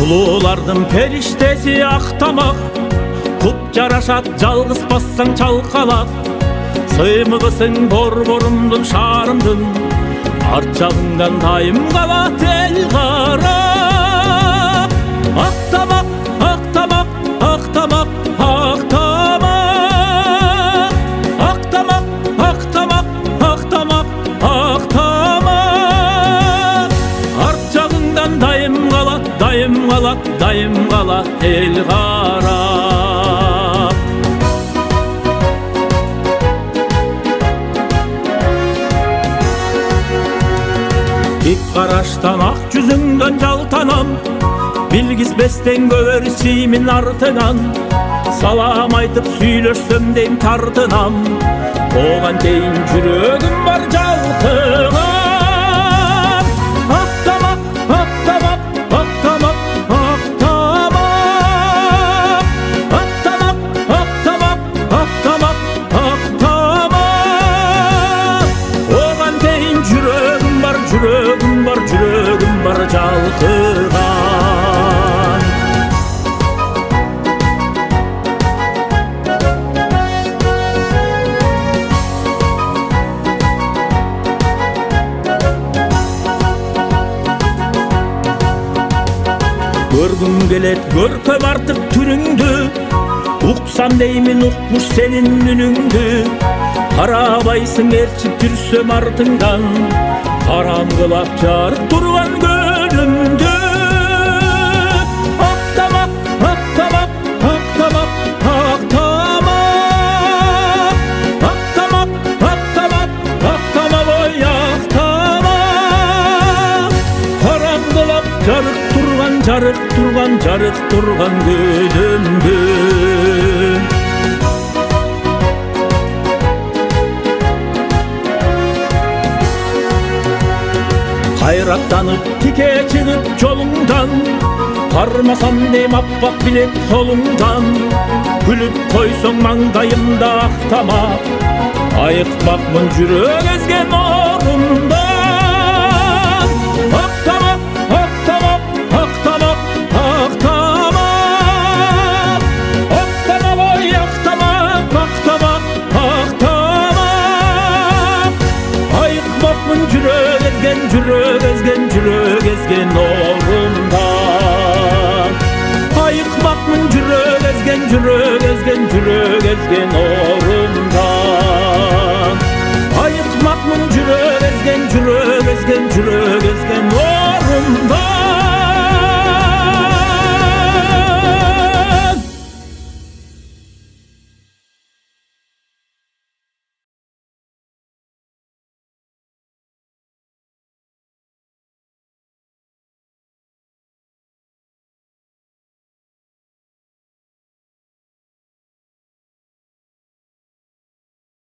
Улуулардын периштеси актамак, куп жарашат жалгыз бассаң чалкалап. Сыймыгысың борборумдун шаарымдын, арт жагыңдан дайым калат эл карап. Актамак, актамак, актамак, актамак. Актамак, актамак, актамак, актамак. Арт жагыңдан дайым калат, дайым калат, дайым калат эл карап. Ик караштан ак жүзүңдөн жалтанам, билгизбестен көбөрүсүмүн артынан. Салам айтып сүйлөшсөм дейм тартынам, оған чейин жүрөгүм бар жалкыган. Актамак, актамак, актамак, актамак. Актамак, актамак, актамак, актамак. Оған чейин жүрөгүм бар, жүрөгүм бар, жүрөгүм бар жалкыган. Көргүм келет көркөм артык түрүңдү, уксам деймин укмуш сенин үнүңдү. Карабайсың ээрчип жүрсөм артыңдан, караңгылап жарык турган көнүмдү. Актамак, актамак, актамак, актамак. Актамак, актамак, актамак, ой актамак. Караңгылап жарык турган, жарык турган, жарык турган көнүмдү. Кайраттанып тике чыгып жолуңдан, кармасам дейм аппак билек колуңдан. Күлүп койсоң маңдайымда актамак, айыкмакмын жүрөк эзген орундан. Актамак, актамак, актамак, актамак. Актамак, ой актамак, актамак, актамак. Айыкмакмын жүрөк эзген, жүрөк эзген, жүрөк эзген орундан. Айыкмакмын жүрөк эзген, жүрөк эзген, жүрөк эзген орундан.